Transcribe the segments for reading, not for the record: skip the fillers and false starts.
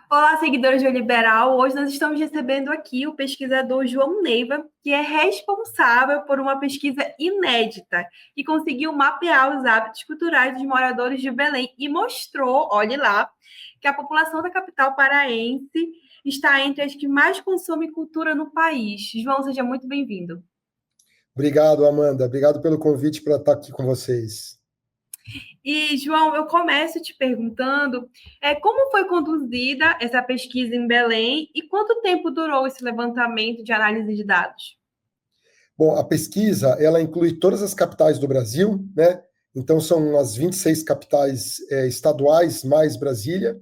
Olá, seguidores do Liberal. Hoje nós estamos recebendo aqui o pesquisador João Neiva, que é responsável por uma pesquisa inédita que conseguiu mapear os hábitos culturais dos moradores de Belém e mostrou, olhe lá, que a população da capital paraense está entre as que mais consomem cultura no país. João, seja muito bem-vindo. Obrigado, Amanda. Obrigado pelo convite para estar aqui com vocês. E, João, eu começo te perguntando como foi conduzida essa pesquisa em Belém e quanto tempo durou esse levantamento de análise de dados? Bom, a pesquisa, ela inclui todas as capitais do Brasil, né? Então, são as 26 capitais estaduais, mais Brasília.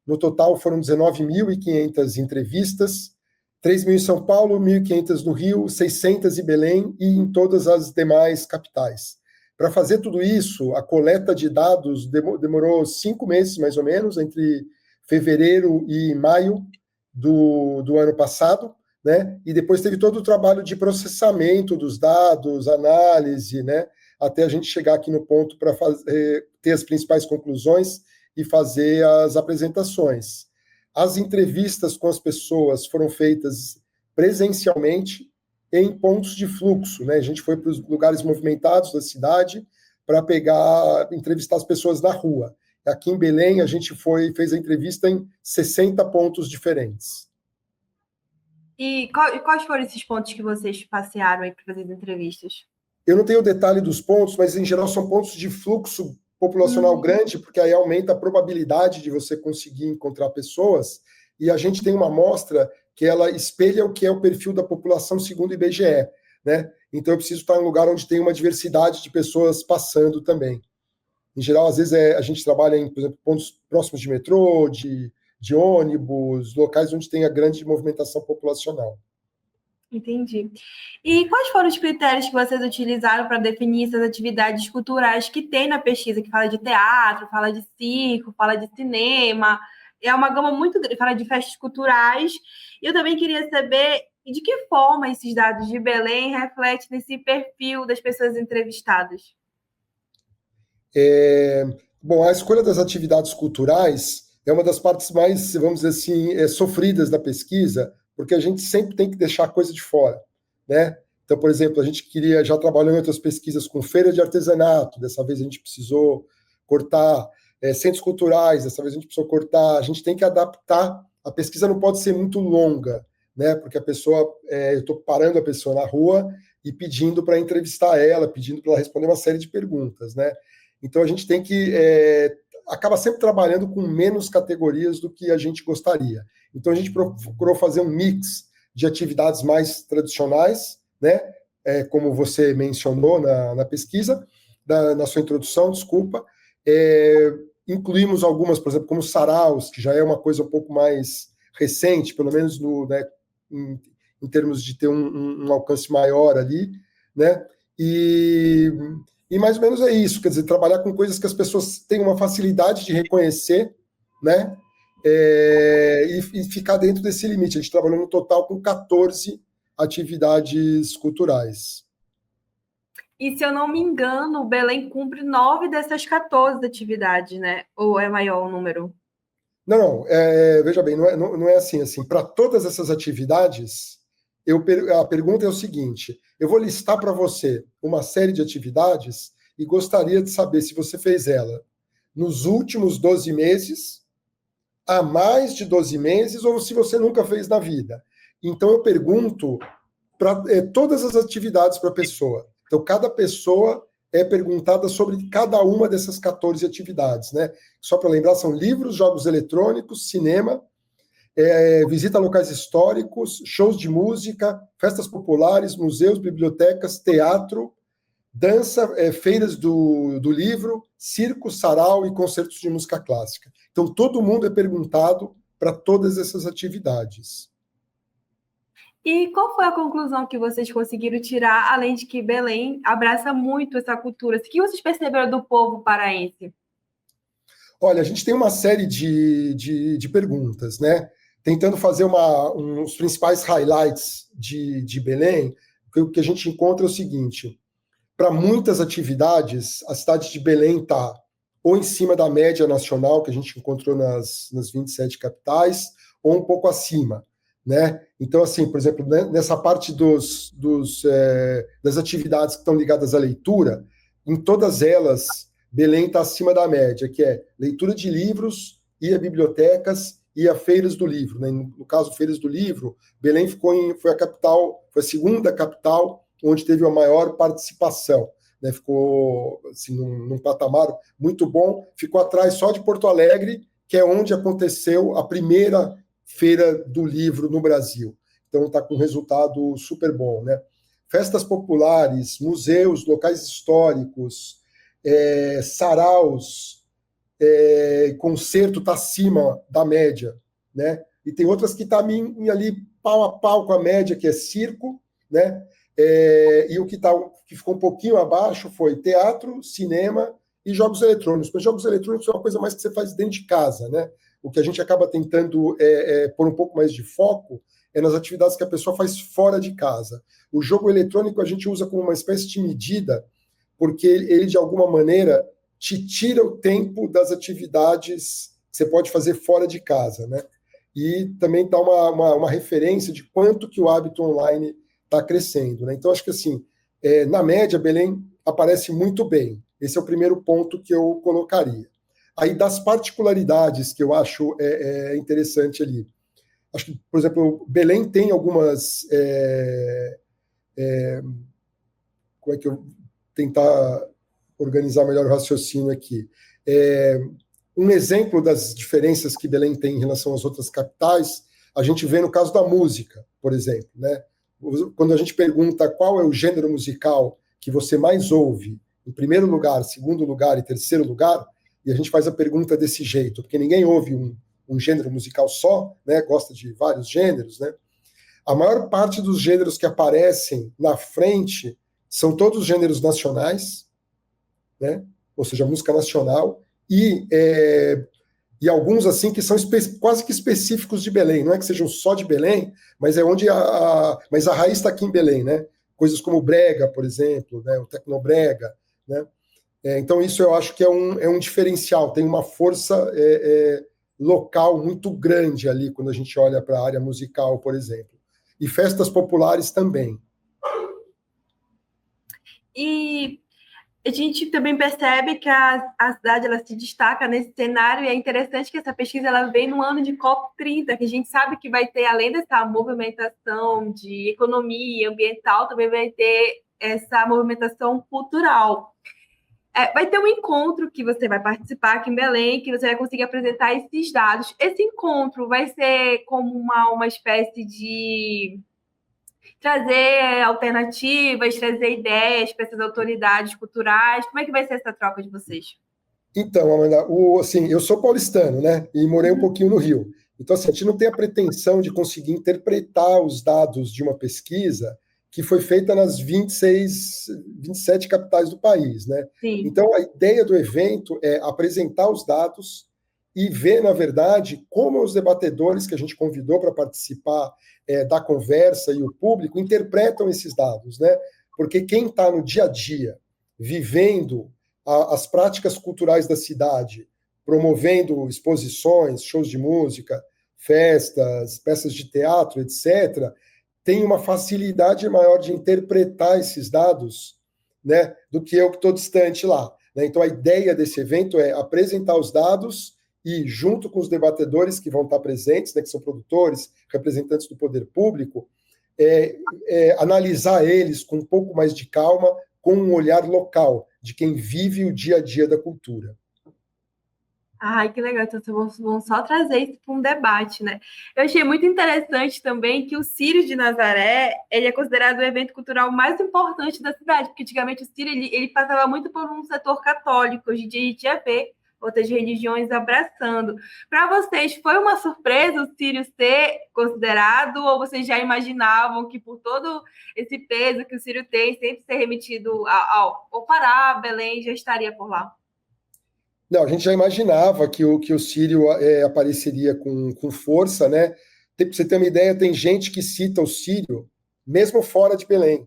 No total, foram 19.500 entrevistas, 3.000 em São Paulo, 1.500 no Rio, 600 em Belém e em todas as demais capitais. Para fazer tudo isso, a coleta de dados demorou 5 meses, mais ou menos, entre fevereiro e maio do ano passado, né? E depois teve todo o trabalho de processamento dos dados, análise, né? Até a gente chegar aqui no ponto para ter as principais conclusões e fazer as apresentações. As entrevistas com as pessoas foram feitas presencialmente em pontos de fluxo, né? A gente foi para os lugares movimentados da cidade para entrevistar as pessoas na rua. Aqui em Belém, a gente fez a entrevista em 60 pontos diferentes. E quais foram esses pontos que vocês passearam aí para fazer as entrevistas? Eu não tenho o detalhe dos pontos, mas em geral são pontos de fluxo populacional grande, porque aí aumenta a probabilidade de você conseguir encontrar pessoas. E a gente tem uma amostra que ela espelha o que é o perfil da população segundo o IBGE, né? Então eu preciso estar em um lugar onde tem uma diversidade de pessoas passando também. Em geral, às vezes a gente trabalha em, por exemplo, pontos próximos de metrô, de ônibus, locais onde tem a grande movimentação populacional. Entendi. E quais foram os critérios que vocês utilizaram para definir essas atividades culturais que tem na pesquisa, que fala de teatro, fala de circo, fala de cinema, é uma gama muito grande, fala de festas culturais. E eu também queria saber de que forma esses dados de Belém refletem nesse perfil das pessoas entrevistadas. Bom, a escolha das atividades culturais é uma das partes mais, vamos dizer assim, sofridas da pesquisa, porque a gente sempre tem que deixar coisa de fora, né? Então, por exemplo, a gente já trabalhou em outras pesquisas com feira de artesanato, dessa vez a gente precisou cortar, centros culturais, dessa vez a gente precisou cortar, a gente tem que adaptar, a pesquisa não pode ser muito longa, né? Porque a pessoa, eu estou parando a pessoa na rua e pedindo para entrevistar ela, pedindo para ela responder uma série de perguntas, né? Então a gente tem que acaba sempre trabalhando com menos categorias do que a gente gostaria. Então a gente procurou fazer um mix de atividades mais tradicionais, né? Como você mencionou na pesquisa, na sua introdução, desculpa. Incluímos algumas, por exemplo, como saraus, que já é uma coisa um pouco mais recente, pelo menos em termos de ter um alcance maior ali, né? E mais ou menos é isso, quer dizer, trabalhar com coisas que as pessoas têm uma facilidade de reconhecer, né? E ficar dentro desse limite. A gente trabalhou no total com 14 atividades culturais. E se eu não me engano, o Belém cumpre 9 dessas 14 atividades, né? Ou é maior o número? Não, veja bem, não é assim. Para todas essas atividades, a pergunta é o seguinte: eu vou listar para você uma série de atividades e gostaria de saber se você fez ela nos últimos 12 meses, há mais de 12 meses, ou se você nunca fez na vida. Então, eu pergunto para todas as atividades para a pessoa. Então, cada pessoa é perguntada sobre cada uma dessas 14 atividades, né? Só para lembrar, são livros, jogos eletrônicos, cinema, visita a locais históricos, shows de música, festas populares, museus, bibliotecas, teatro, dança, feiras do livro, circo, sarau e concertos de música clássica. Então, todo mundo é perguntado para todas essas atividades. E qual foi a conclusão que vocês conseguiram tirar, além de que Belém abraça muito essa cultura? O que vocês perceberam do povo paraense? Olha, a gente tem uma série de perguntas, né? Tentando fazer uns principais highlights de Belém, o que a gente encontra é o seguinte: para muitas atividades, a cidade de Belém está ou em cima da média nacional que a gente encontrou nas 27 capitais, ou um pouco acima, né? Então, assim, por exemplo, nessa parte das atividades que estão ligadas à leitura, em todas elas, Belém está acima da média, que é leitura de livros, ir a bibliotecas e a feiras do livro, né? No caso, feiras do livro, Belém foi a capital, foi a segunda capital onde teve a maior participação, né? Ficou assim, num patamar muito bom, ficou atrás só de Porto Alegre, que é onde aconteceu a primeira feira do livro no Brasil. Então está com um resultado super bom, né? Festas populares, museus, locais históricos, saraus, concerto está acima da média, né? E tem outras que estão ali pau a pau com a média, que é circo, né? E o que ficou um pouquinho abaixo foi teatro, cinema e jogos eletrônicos. Mas jogos eletrônicos é uma coisa mais que você faz dentro de casa, né? O que a gente acaba tentando pôr um pouco mais de foco é nas atividades que a pessoa faz fora de casa. O jogo eletrônico a gente usa como uma espécie de medida, porque ele de alguma maneira te tira o tempo das atividades que você pode fazer fora de casa, né? E também dá uma referência de quanto que o hábito online está crescendo, né? Então, acho que assim, na média, Belém aparece muito bem. Esse é o primeiro ponto que eu colocaria. Aí, das particularidades que eu acho interessante ali. Acho que, por exemplo, Belém tem algumas... como é que eu tentar organizar melhor o raciocínio aqui? Um exemplo das diferenças que Belém tem em relação às outras capitais, a gente vê no caso da música, por exemplo, né? Quando a gente pergunta qual é o gênero musical que você mais ouve, em primeiro lugar, segundo lugar e terceiro lugar, e a gente faz a pergunta desse jeito, porque ninguém ouve um gênero musical só, né? Gosta de vários gêneros, né? A maior parte dos gêneros que aparecem na frente são todos gêneros nacionais, né? Ou seja, música nacional, e alguns assim que são quase que específicos de Belém, não é que sejam só de Belém, mas é onde mas a raiz está aqui em Belém, né? Coisas como o brega, por exemplo, né? O tecnobrega, né? Então isso eu acho que é um diferencial, tem uma força local muito grande ali quando a gente olha para a área musical, por exemplo. E festas populares também. E a gente também percebe que a cidade ela se destaca nesse cenário, e é interessante que essa pesquisa ela vem no ano de COP30, que a gente sabe que vai ter, além dessa movimentação de economia ambiental, também vai ter essa movimentação cultural. Vai ter um encontro que você vai participar aqui em Belém, que você vai conseguir apresentar esses dados. Esse encontro vai ser como uma espécie de trazer alternativas, trazer ideias para essas autoridades culturais. Como é que vai ser essa troca de vocês? Então, Amanda, assim, eu sou paulistano, né? E morei um pouquinho no Rio. Então, assim, a gente não tem a pretensão de conseguir interpretar os dados de uma pesquisa que foi feita nas 27 capitais do país, né? Sim. Então, a ideia do evento é apresentar os dados e ver, na verdade, como os debatedores que a gente convidou para participar da conversa e o público interpretam esses dados, né? Porque quem está no dia a dia, vivendo as práticas culturais da cidade, promovendo exposições, shows de música, festas, peças de teatro, etc., tem uma facilidade maior de interpretar esses dados, né, do que eu que estou distante lá, né? Então, a ideia desse evento é apresentar os dados e, junto com os debatedores que vão estar presentes, né, que são produtores, representantes do poder público, analisar eles com um pouco mais de calma, com um olhar local, de quem vive o dia a dia da cultura. Ai, que legal. Então, vocês vão só trazer isso para um debate, né? Eu achei muito interessante também que o Círio de Nazaré, ele é considerado o evento cultural mais importante da cidade, porque antigamente o Círio, ele passava muito por um setor católico. Hoje em dia a gente já vê outras religiões abraçando. Para vocês, foi uma surpresa o Círio ser considerado, ou vocês já imaginavam que por todo esse peso que o Círio tem, sempre ser remetido ao Pará, Belém, já estaria por lá? Não, a gente já imaginava que o Círio apareceria com força, né? Para você ter uma ideia, tem gente que cita o Círio mesmo fora de Belém,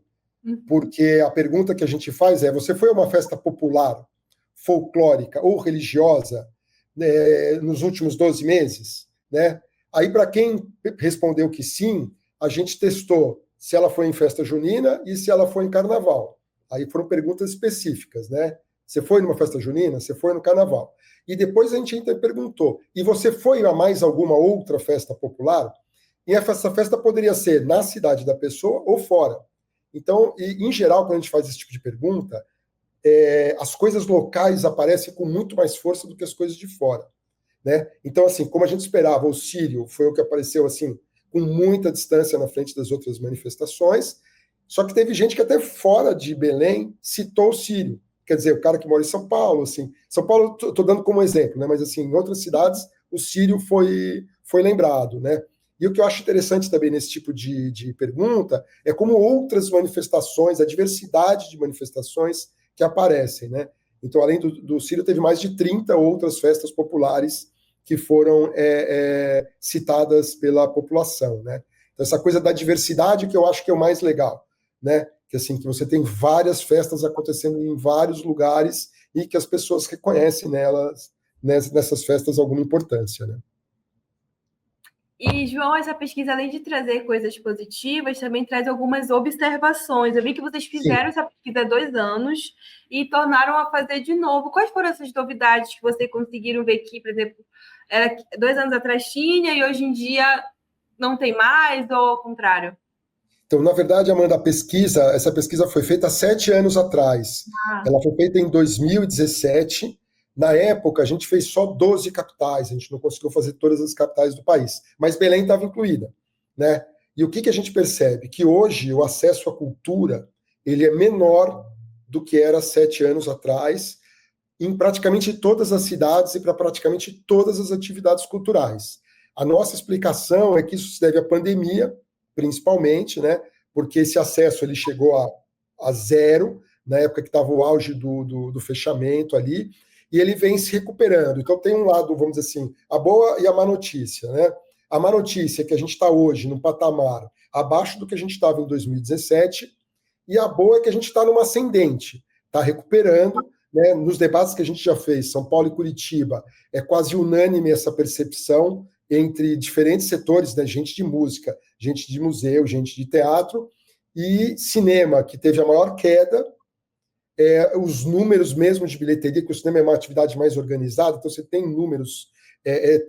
porque a pergunta que a gente faz é: você foi a uma festa popular folclórica ou religiosa, né, nos últimos 12 meses? Né? Aí, para quem respondeu que sim, a gente testou se ela foi em festa junina e se ela foi em carnaval. Aí foram perguntas específicas, né? Você foi numa festa junina? Você foi no carnaval? E depois a gente ainda perguntou, e você foi a mais alguma outra festa popular? E essa festa poderia ser na cidade da pessoa ou fora. Então, em geral, quando a gente faz esse tipo de pergunta, as coisas locais aparecem com muito mais força do que as coisas de fora. Né? Então, assim, como a gente esperava, o Sírio foi o que apareceu assim, com muita distância na frente das outras manifestações, só que teve gente que até fora de Belém citou o Sírio. Quer dizer, o cara que mora em São Paulo, assim, São Paulo estou dando como exemplo, né? Mas assim, em outras cidades o Sírio foi lembrado, né? E o que eu acho interessante também nesse tipo de pergunta é como outras manifestações, a diversidade de manifestações que aparecem, né? Então, além do Sírio, teve mais de 30 outras festas populares que foram citadas pela população, né? Então, essa coisa da diversidade que eu acho que é o mais legal, né? Que assim, que você tem várias festas acontecendo em vários lugares e que as pessoas reconhecem nelas, nessas festas, alguma importância, né? E, João, essa pesquisa, além de trazer coisas positivas, também traz algumas observações. Eu vi que vocês Sim. fizeram essa pesquisa há 2 anos e tornaram a fazer de novo. Quais foram essas novidades que vocês conseguiram ver aqui? Por exemplo, 2 anos atrás tinha e hoje em dia não tem mais, ou ao contrário? Então, na verdade, Amanda, essa pesquisa foi feita há 7 anos atrás. Ah, Ela foi feita em 2017. Na época, a gente fez só 12 capitais, a gente não conseguiu fazer todas as capitais do país, mas Belém estava incluída, né? E o que a gente percebe? Que hoje o acesso à cultura ele é menor do que era 7 anos atrás, em praticamente todas as cidades e para praticamente todas as atividades culturais. A nossa explicação é que isso se deve à pandemia, principalmente, né? Porque esse acesso ele chegou a zero, na época que estava o auge do fechamento ali, e ele vem se recuperando. Então tem um lado, vamos dizer assim, a boa e a má notícia, né? A má notícia é que a gente está hoje num patamar abaixo do que a gente estava em 2017, e a boa é que a gente está numa ascendente, está recuperando, né? Nos debates que a gente já fez, São Paulo e Curitiba, é quase unânime essa percepção entre diferentes setores, né? Gente de música, gente de museu, gente de teatro e cinema, que teve a maior queda, os números mesmo de bilheteria, que o cinema é uma atividade mais organizada, então você tem números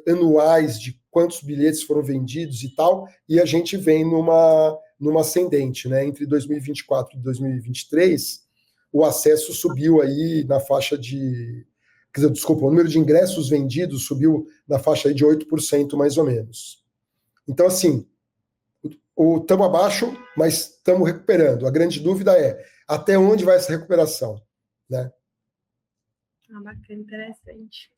anuais de quantos bilhetes foram vendidos e tal, e a gente vem numa ascendente, né? Entre 2024 e 2023, o acesso subiu aí na faixa de... Quer dizer, desculpa, o número de ingressos vendidos subiu na faixa aí de 8% mais ou menos. Então, assim, estamos abaixo, mas estamos recuperando. A grande dúvida é até onde vai essa recuperação, né? bacana, interessante.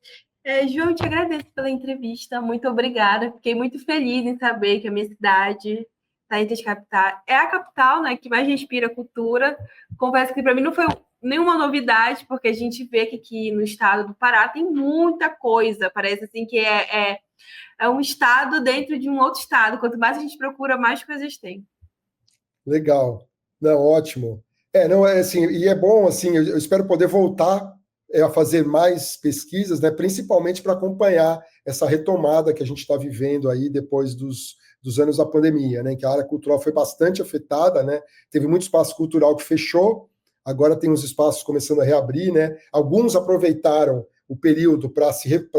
João, te agradeço pela entrevista, muito obrigada. Fiquei muito feliz em saber que a minha cidade está entre as capitais. É a capital, né, que mais respira cultura. Confesso que para mim não foi nenhuma novidade, porque a gente vê que aqui no estado do Pará tem muita coisa. Parece assim que é um estado dentro de um outro estado. Quanto mais a gente procura, mais coisas tem. Legal. Não, ótimo. Não, assim, e é bom, assim, eu espero poder voltar a fazer mais pesquisas, né, principalmente para acompanhar essa retomada que a gente está vivendo aí depois dos anos da pandemia, né, em que a área cultural foi bastante afetada, né, teve muito espaço cultural que fechou, agora tem os espaços começando a reabrir, né, alguns aproveitaram o período para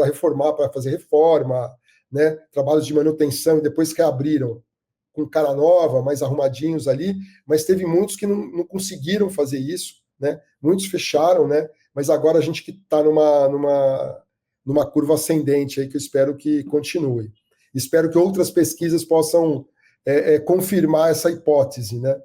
reformar, para fazer reforma, né, trabalhos de manutenção, e depois reabriram com cara nova, mais arrumadinhos ali, mas teve muitos que não conseguiram fazer isso, né? Muitos fecharam, né? Mas agora a gente que está numa curva ascendente aí que eu espero que continue. Espero que outras pesquisas possam confirmar essa hipótese, né?